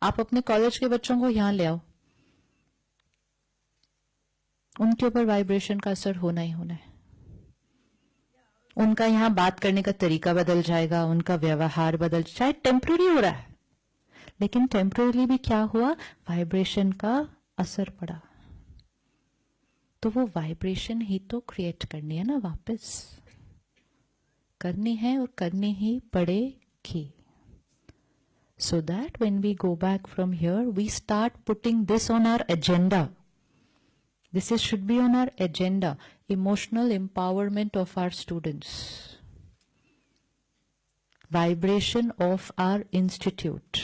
आप अपने कॉलेज के बच्चों को यहां ले आओ, उनके ऊपर वाइब्रेशन का असर होना ही होना है। उनका यहां बात करने का तरीका बदल जाएगा, उनका व्यवहार बदल, चाहे टेम्पररी हो रहा है, लेकिन टेम्पररी भी क्या हुआ, वाइब्रेशन का असर पड़ा। तो वो वाइब्रेशन ही तो क्रिएट करनी है ना, वापस करनी है और करनी ही पड़ेगी। So that when we go back from here, we start putting this on our agenda. This should be on our agenda. Emotional empowerment of our students. Vibration of our institute.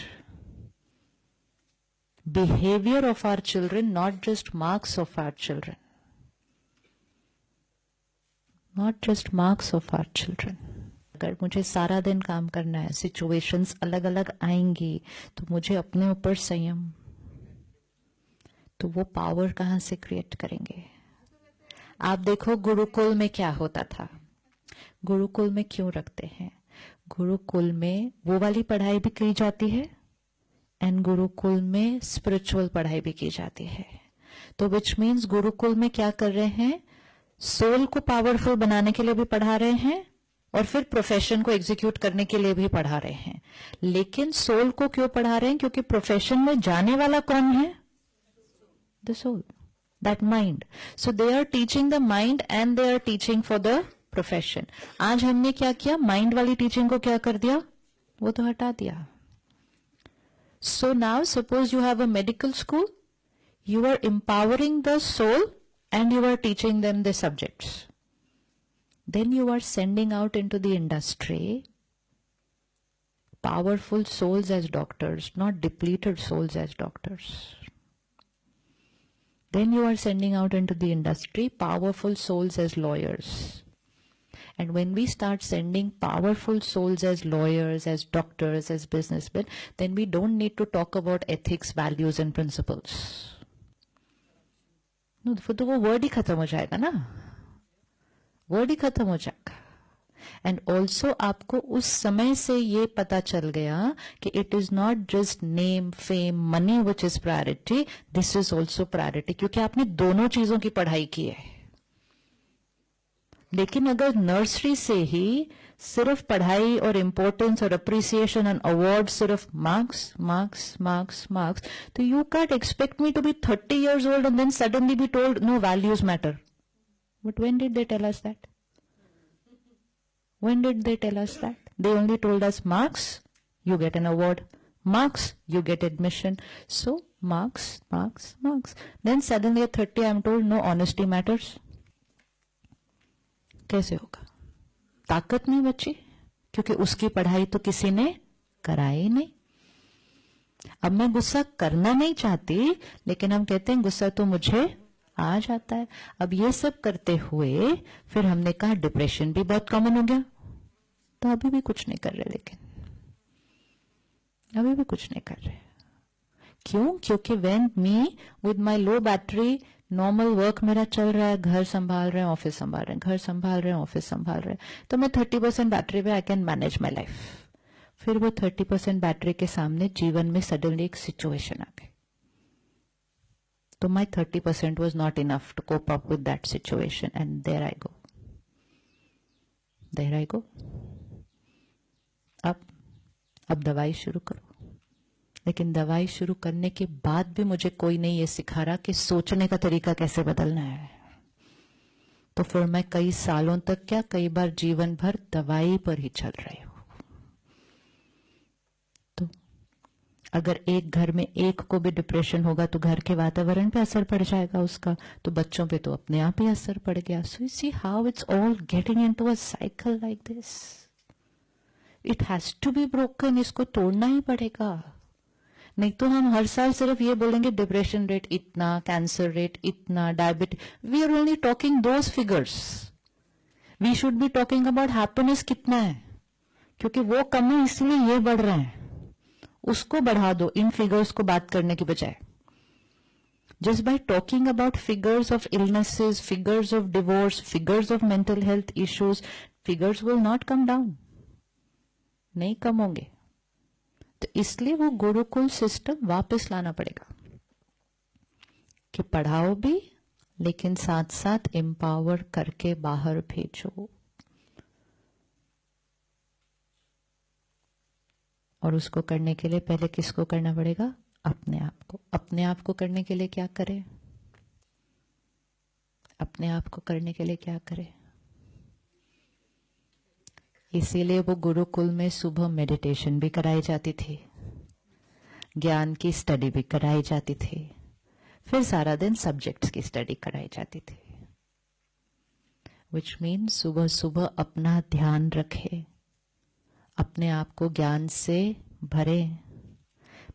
Behavior of our children, not just marks of our children. Not just marks of our children. अगर मुझे सारा दिन काम करना है, situations अलग अलग आएंगी, तो मुझे अपने ऊपर संयम, तो वो पावर कहां से क्रिएट करेंगे। आप देखो गुरुकुल में क्या होता था, गुरुकुल में क्यों रखते हैं, गुरुकुल में वो वाली पढ़ाई भी की जाती है एंड गुरुकुल में स्पिरिचुअल पढ़ाई भी की जाती है। तो विच मीन्स गुरुकुल में क्या कर रहे हैं, सोल को पावरफुल बनाने के लिए भी पढ़ा रहे हैं और फिर प्रोफेशन को एग्जीक्यूट करने के लिए भी पढ़ा रहे हैं। लेकिन सोल को क्यों पढ़ा रहे हैं, क्योंकि प्रोफेशन में जाने वाला कौन है, the soul, that mind. So they are teaching the mind and they are teaching for the profession. आज हमने क्या किया, माइंड वाली टीचिंग को क्या कर दिया, वो तो हटा दिया। So now suppose you have a medical school, you are empowering the soul and you are teaching them the subjects. Then you are sending out into the industry powerful souls as doctors, not depleted souls as doctors. Then you are sending out into the industry powerful souls as lawyers. And when we start sending powerful souls as lawyers, as doctors, as businessmen, then we don't need to talk about ethics, values and principles. तो वो word ही खत्म हो जाएगा ना, word ही खत्म हो जाएगा। And also आपको उस समय से ये पता चल गया कि it is not just name, fame, money which is priority, this is also priority, क्योंकि आपने दोनों चीजों की पढ़ाई की है। लेकिन अगर नर्सरी से ही सिर्फ पढ़ाई और इंपॉर्टेंस और अप्रिसिएशन एंड अवार्ड सिर्फ मार्क्स मार्क्स मार्क्स मार्क्स, तो you can't expect me to be 30 years old and then suddenly be told no values matter. But when did they tell us that? When did they tell us that? They only told us marks, you get an award. Marks, you get admission. So marks, marks, marks. Then suddenly at 30 I am told no honesty matters. कैसे होगा, ताकत नहीं बची, क्योंकि उसकी पढ़ाई तो किसी ने कराई नहीं। अब मैं गुस्सा करना नहीं चाहती, लेकिन हम कहते हैं गुस्सा तो मुझे आ जाता है। अब ये सब करते हुए फिर हमने कहा डिप्रेशन भी बहुत कॉमन हो गया, तो अभी भी कुछ नहीं कर रहे, लेकिन अभी भी कुछ नहीं कर रहे। क्यों, क्योंकि when me with my low battery, normal work मेरा चल रहा है, घर संभाल रहे हैं, ऑफिस संभाल रहे हैं, घर संभाल रहे हैं, ऑफिस संभाल रहे हैं, तो मैं 30% बैटरी पे I can manage my life. फिर वो 30% बैटरी के सामने जीवन में सडनली एक सिचुएशन आ गई, तो my 30% was not enough to cope up with that situation and there I go, there I go. अब दवाई शुरू करो, लेकिन दवाई शुरू करने के बाद भी मुझे कोई नहीं ये सिखा रहा कि सोचने का तरीका कैसे बदलना है। तो फिर मैं कई सालों तक, क्या कई बार जीवन भर दवाई पर ही चल रही हूं। तो अगर एक घर में एक को भी डिप्रेशन होगा तो घर के वातावरण पे असर पड़ जाएगा उसका, तो बच्चों पे तो अपने आप ही असर पड़ गया। So you see how it's all getting into a cycle like this. It has to be broken, इसको तोड़ना ही पड़ेगा। नहीं तो हम हर साल सिर्फ ये बोलेंगे डिप्रेशन रेट इतना, कैंसर रेट इतना, diabetes, we are only talking those figures. We should be talking about happiness कितना है, क्योंकि वो कम है इसलिए ये बढ़ रहे हैं, उसको बढ़ा दो इन फिगर्स को बात करने की बजाय। Just by talking about figures of illnesses, figures of divorce, figures of mental health issues, figures will not come down, नहीं कम होंगे। तो इसलिए वो गुरुकुल सिस्टम वापस लाना पड़ेगा कि पढ़ाओ भी लेकिन साथ साथ एम्पावर करके बाहर भेजो। और उसको करने के लिए पहले किसको करना पड़ेगा? अपने आप को। अपने आप को करने के लिए क्या करें? अपने आप को करने के लिए क्या करें? इसीलिए वो गुरुकुल में सुबह मेडिटेशन भी कराई जाती थी, ज्ञान की स्टडी भी कराई जाती थी, फिर सारा दिन सब्जेक्ट्स की स्टडी कराई जाती थी। विच मीन सुबह सुबह अपना ध्यान रखें, अपने आप को ज्ञान से भरें,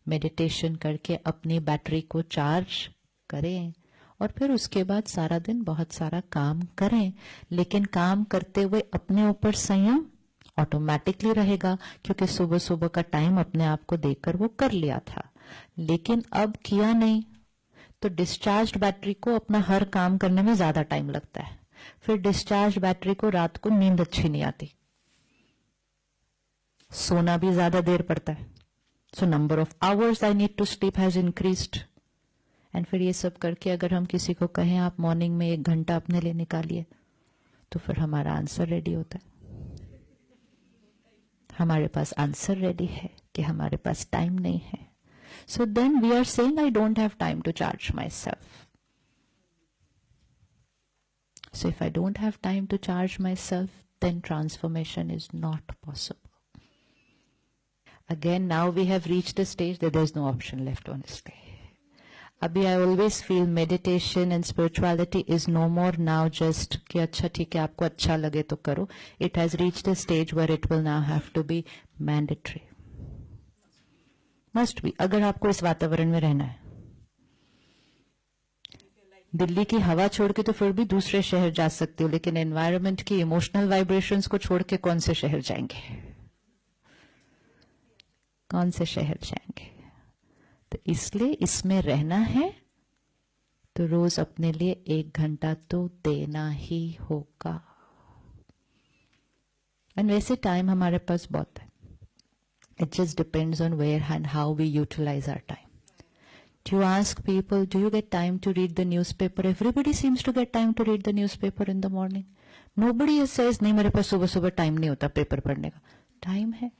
मेडिटेशन करके अपनी बैटरी को चार्ज करें और फिर उसके बाद सारा दिन बहुत सारा काम करें। लेकिन काम करते हुए अपने ऊपर संयम ऑटोमेटिकली रहेगा, क्योंकि सुबह सुबह का टाइम अपने आप को देकर वो कर लिया था। लेकिन अब किया नहीं तो डिस्चार्ज बैटरी को अपना हर काम करने में ज्यादा टाइम लगता है, फिर डिस्चार्ज बैटरी को रात को नींद अच्छी नहीं आती, सोना भी ज्यादा देर पड़ता है। So number of hours I need to sleep has increased. And फिर ये सब करके अगर हम किसी को कहें आप मॉर्निंग में 1 घंटा अपने लिए निकालिए, तो फिर हमारा आंसर रेडी होता है। हमारे पास आंसर रेडी है कि हमारे पास टाइम नहीं है। So then we are saying I don't have time to charge myself. So if I don't have time to charge myself, then transformation is not possible. Again, now we have reached a stage that there's no option left, honestly. Abhi I always feel meditation and spirituality is no more now just कि अच्छा ठीक है आपको अच्छा लगे तो करो. It has reached a stage where it will now have to be mandatory. Must be. अगर आपको इस वातावरण में रहना है. दिल्ली की हवा छोड़ के तो फिर भी दूसरे शहर जा सकते हो, लेकिन एनवायरनमेंट की इमोशनल वाइब्रेशंस को छोड़ के कौन से शहर जाएंगे? कौन से शहर जाएंगे? तो इसलिए इसमें रहना है तो रोज अपने लिए 1 घंटा तो देना ही होगा। एंड वैसे टाइम हमारे पास बहुत है। It just depends on where and how we utilise our time. Do you ask people, do you get time to read the newspaper? Everybody seems to get time to read the newspaper in the morning. Nobody says, नहीं मेरे पास सुबह सुबह time नहीं होता paper पढ़ने का। Time है,